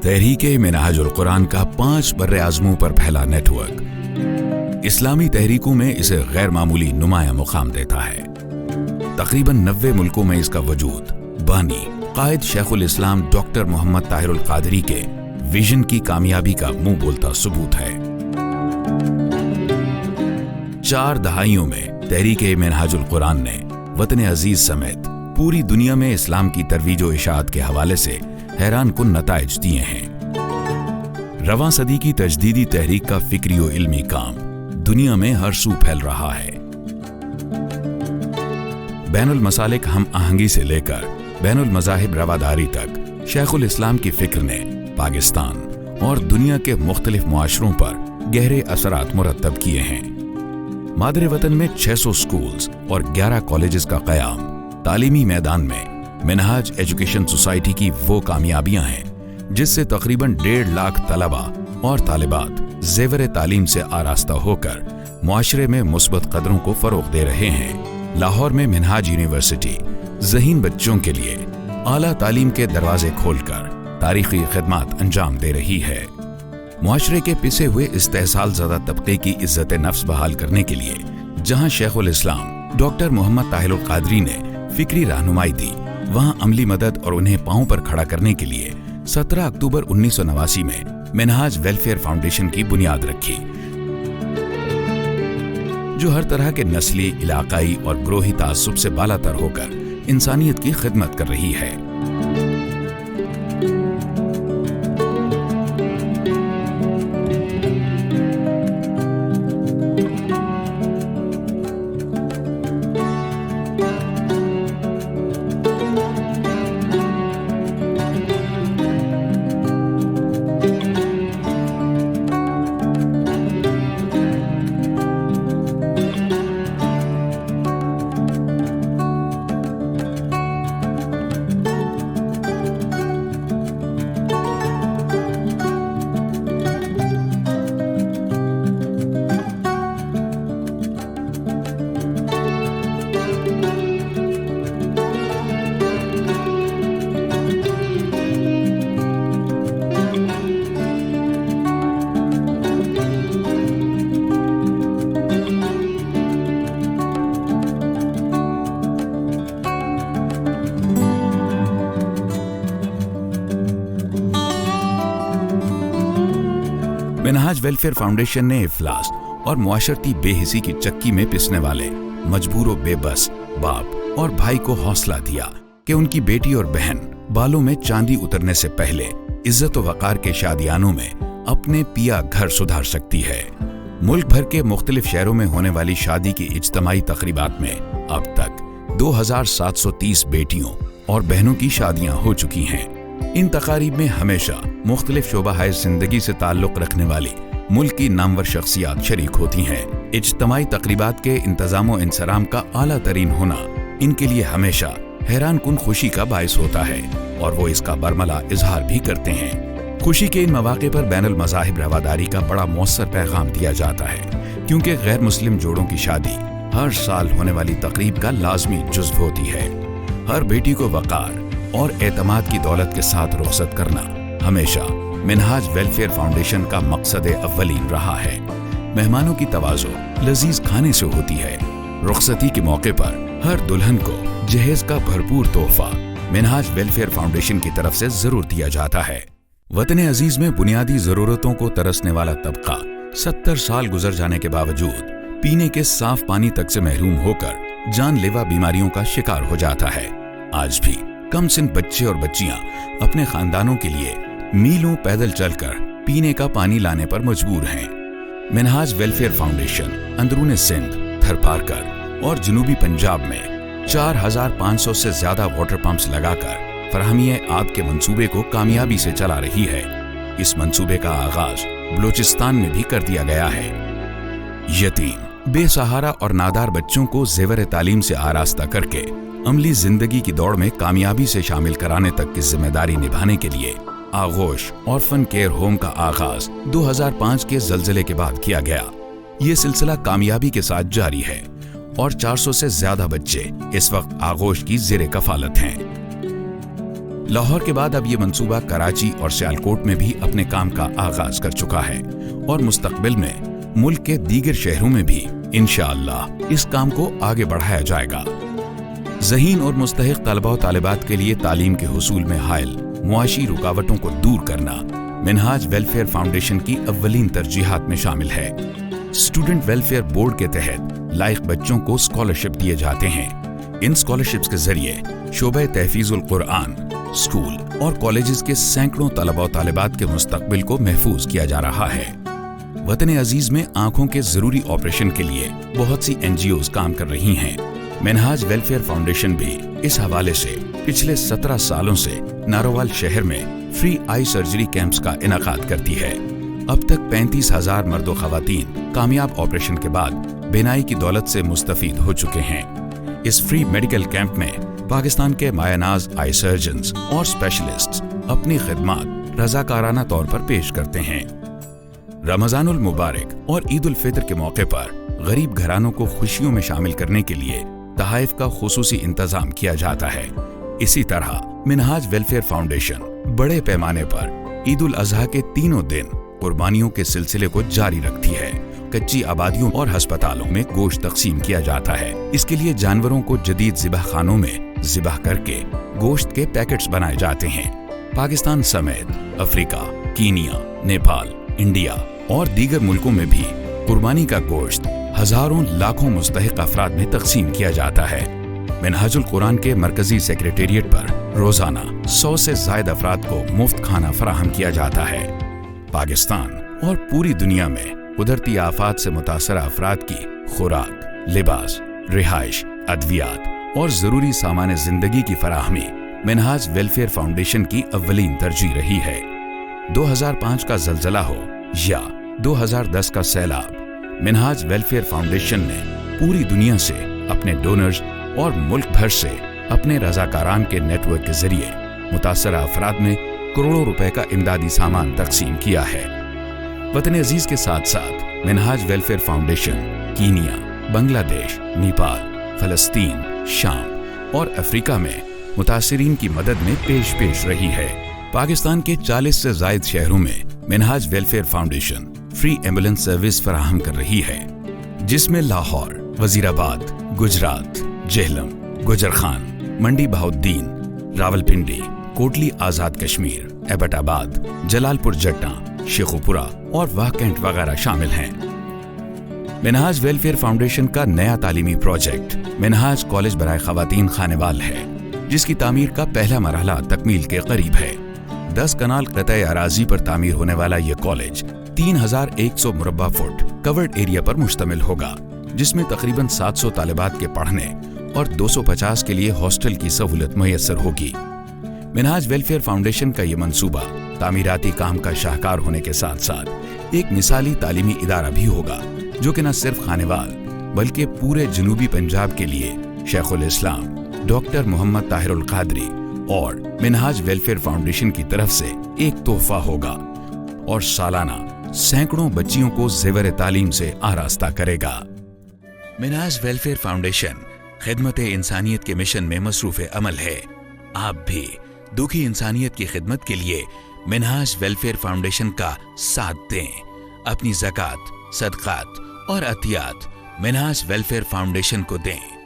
तहरीक मिनहाजुल कुरान का 5 बर्र-ए-आज़मों पर फैला नेटवर्क इस्लामी तहरीकों में इसे गैर मामूली नुमाया मुकाम देता है। तकरीबन 90 मुल्कों में इसका वजूद बानी कायद शेखुल इस्लाम डॉक्टर मोहम्मद ताहिरुल कादरी के विजन की कामयाबी का मुंह बोलता सबूत है। 4 दहाइयों में तहरीक मिनहाजुल कुरान ने वतन अजीज समेत पूरी दुनिया में इस्लाम की तरवीज व इशाअत के हवाले से हैरान कुन नताइज दिए हैं। रवां सदी की तजदीदी तहरीक का फिक्री व इल्मी काम दुनिया में हर सू फैल रहा है। बैनुल मसालिक हम आहंगी से लेकर बैनुल मज़ाहिब रवादारी तक शेखुल इस्लाम की फिक्र ने पाकिस्तान और दुनिया के मुख्तलिफ मुआशरों पर गहरे असरात मुरत्तब किए हैं। मादरे वतन में 600 स्कूल्स और 11 कॉलेजेस का क़याम तालीमी मैदान में मिनहाज एजुकेशन सोसाइटी की वो कामयाबियां हैं जिससे तकरीबन 1.5 लाख तलबा और तालिबात ज़ेवर तालीम से आरास्ता होकर मुआशरे में मुस्बत कदरों को फ़रोग़ दे रहे हैं। लाहौर में मिनहाज यूनिवर्सिटी ज़हीन बच्चों के लिए आला तालीम के दरवाजे खोलकर तारीख़ी खिदमात अंजाम दे रही है। मुआशरे के पिसे हुए इस्तेहसाल ज़दा तबके की इज्जत नफ्स बहाल करने के लिए जहाँ शेखुल इस्लाम डॉक्टर मोहम्मद ताहिरुल कादरी ने फिक्री रहनुमाई दी, वहाँ अमली मदद और उन्हें पांव पर खड़ा करने के लिए 17 अक्टूबर 1989 में मिनहाज वेलफेयर फाउंडेशन की बुनियाद रखी, जो हर तरह के नस्ली, इलाकाई और ग्रोही तासुब से बालातर होकर इंसानियत की खिदमत कर रही है। मिनहाज वेलफेयर फाउंडेशन ने इफ्लास और मुआशरती बेहिसी की चक्की में पिसने वाले मजबूर व बेबस बाप और भाई को हौसला दिया कि उनकी बेटी और बहन बालों में चांदी उतरने से पहले इज्जत व वकार के शादियानों में अपने पिया घर सुधार सकती है। मुल्क भर के मुख्तलिफ शहरों में होने वाली शादी की इज्तमाई तकरीबात में अब तक 2730 बेटियों और बहनों की शादियां हो चुकी हैं। इन तकारीब में हमेशा मुख्तलिफ शोबाहाए जिंदगी से ताल्लुक रखने वाली मुल्क की नामवर शख्सियात शरीक होती हैं। इज्तमाई तकरीबात के इंतजाम व इंसराम का आला तरीन होना इनके लिए हमेशा हैरान कुन खुशी का बायस होता है और वो इसका बरमला इजहार भी करते हैं। खुशी के इन मौके पर बैनुल मज़ाहिब रवादारी का बड़ा मौसर पैगाम दिया जाता है, क्योंकि गैर मुस्लिम जोड़ों की शादी हर साल होने वाली तकरीब का लाजमी जुज़्व होती है। हर बेटी को वकार और एतमाद की दौलत के साथ रुखसत करना हमेशा मिनहाज वेलफेयर फाउंडेशन का मकसद अव्वलीन रहा है। मेहमानों की तवाज़ो लजीज खाने से होती है। रुखसती के मौके पर हर दुल्हन को जहेज का भरपूर तोहफा मिनहाज वेलफेयर फाउंडेशन की तरफ से जरूर दिया जाता है। वतन अजीज में बुनियादी जरूरतों को तरसने वाला तबका 70 साल गुजर जाने के बावजूद पीने के साफ पानी तक से महरूम होकर जानलेवा बीमारियों का शिकार हो जाता है। आज भी कम सिन बच्चे और बच्चियां अपने खानदानों के लिए मीलों पैदल चलकर पीने का पानी लाने पर मजबूर हैं। मिनहाज वेलफेयर फाउंडेशन अंदरूनी सिंध, थरपारकर और जनूबी पंजाब में 4500 से ज्यादा वाटर पंप्स लगाकर फराहमी आब के मंसूबे को कामयाबी से चला रही है। इस मंसूबे का आगाज बलूचिस्तान में भी कर दिया गया है। यतीम, बेसहारा और नादार बच्चों को ज़ेवर तालीम से आरास्ता करके अमली जिंदगी की दौड़ में कामयाबी से शामिल कराने तक की जिम्मेदारी निभाने के लिए आगोश ऑर्फन केयर होम का आगाज 2005 के ज़लज़ले के बाद किया गया। ये सिलसिला कामयाबी के साथ जारी है और 400 से ज्यादा बच्चे इस वक्त आगोश की ज़ेरे कफालत हैं। लाहौर के बाद अब ये मंसूबा कराची और सियालकोट में भी अपने काम का आगाज कर चुका है और मुस्तकबिल में मुल्क के दीगर शहरों में भी इंशाअल्लाह इस काम को आगे बढ़ाया जाएगा। ज़हीन और मुस्तहिक तलबा और तालिबात के लिए तालीम के हुसूल में हायल मुआशी रुकावटों को दूर करना मिनहाज वेलफेयर फाउंडेशन की अव्वलीन तरजीहात में शामिल है। स्टूडेंट वेलफेयर बोर्ड के तहत लायक बच्चों को स्कॉलरशिप दिए जाते हैं। इन स्कॉलरशिप्स के जरिए शोबे तहफीजुल कुरान, स्कूल और कॉलेजेस के सैकड़ों तलबा और तालिबात के मुस्तकबिल को महफूज किया जा रहा है। वतन अजीज में आंखों के जरूरी ऑपरेशन के लिए बहुत सी NGOs काम कर रही हैं। मिनहाज वेलफेयर फाउंडेशन भी इस हवाले से पिछले 17 सालों से नारोवाल शहर में फ्री आई सर्जरी कैंप्स का इनाकाद करती है। अब तक 35,000 मर्द व खवातीन कामयाब ऑपरेशन के बाद बीनाई की दौलत से मुस्तफीद हो चुके हैं। इस फ्री मेडिकल कैंप में पाकिस्तान के मायानाज आई सर्जन्स और स्पेशलिस्ट्स अपनी खिदमात रजाकाराना तौर पर पेश करते हैं। रमजानुल मुबारक और ईद उल फितर के मौके पर गरीब घरानों को खुशियों में शामिल करने के लिए तहाइफ का खुसूसी इंतजाम किया जाता है। इसी तरह मिनहाज वेलफेयर फाउंडेशन बड़े पैमाने पर ईद उल अजहा के तीनों दिन कुर्बानियों के सिलसिले को जारी रखती है। कच्ची आबादियों और अस्पतालों में गोश्त तकसीम किया जाता है। इसके लिए जानवरों को जदीद ज़िबाह खानों में ज़िबाह करके गोश्त के पैकेट्स बनाए जाते हैं। पाकिस्तान समेत अफ्रीका, कीनिया, नेपाल, इंडिया और दीगर मुल्कों में भी कुर्बानी का गोश्त हजारों लाखों मुस्तहिक अफराद में तकसीम किया जाता है। मिनहाजुल कुरान के मरकजी सेक्रेटेरिएट पर रोजाना 100 से ज्यादा अफराद को मुफ्त खाना फराहम किया जाता है। पाकिस्तान और पूरी दुनिया में कुदरती आफात से मुतासरा अफराद की खुराक, लिबास, रिहाइश, अद्वियात और जरूरी सामान जिंदगी की फराहमी मिनहाज वेलफेयर फाउंडेशन की अव्वलीन तरजीह रही है। 2005 का जलजला हो या 2010 का सैलाब, मिनहाज वेलफेयर फाउंडेशन ने पूरी दुनिया से अपने डोनर्स और मुल्क भर से अपने रजाकारान के नेटवर्क के जरिए मुतासरा अफराद में करोड़ों रुपए का इमदादी सामान तकसीम किया है। वतन अजीज के साथ साथ Minhaj welfare foundation Kenya, Bangladesh, Nepal, फलस्तीन, शाम और अफ्रीका में मुतासिरीन की मदद में पेश रही है। पाकिस्तान के 40 से ज्यादा शहरों में Minhaj welfare foundation free ambulance service फराहम कर रही है, जिसमें लाहौर, वजीराबाद, गुजरात, जेहलम, गुजरखान, मंडी बहाउद्दीन, रावलपिंडी, कोटली आजाद कश्मीर, एबटाबाद, जलालपुर जट्टा, शेखुपुरा और वाकैंट वगैरह शामिल हैं। मिनहाज वेलफेयर फाउंडेशन का नया तालीमी प्रोजेक्ट मिनहाज कॉलेज बराए खवातीन खानेवाल है, जिसकी तामीर का पहला मरहला तकमील के करीब है। 10 कनाल क़तई अराजी पर तामीर होने वाला ये कॉलेज 3100 मुरब्बा फुट कवर्ड एरिया पर मुश्तमिल होगा, जिसमें तकरीबन 700 तालिबात के पढ़ने और 250 के लिए हॉस्टल की सहूलत मुयस्सर होगी। मिनहाज वेलफेयर फाउंडेशन का ये मंसूबा तामीराती काम का शाहकार होने के साथ साथ एक मिसाली तालीमी इदारा भी होगा, जो कि न सिर्फ खानेवाल बल्कि पूरे जनूबी पंजाब के लिए शेखुल इस्लाम डॉक्टर मोहम्मद ताहिरुल कादरी और मिनहाज वेलफेयर फाउंडेशन की तरफ से एक तोहफा होगा और सालाना सैकड़ों बच्चियों को ज़ेवर तालीम से आरास्ता करेगा। मिनहाज वेलफेयर फाउंडेशन खिदमत इंसानियत के मिशन में मसरूफ़ अमल है। आप भी दुखी इंसानियत की खिदमत के लिए मिनहाज वेलफेयर फाउंडेशन का साथ दें। अपनी ज़कात, सदक़ात और अतियात मिनहाज वेलफेयर फाउंडेशन को दें।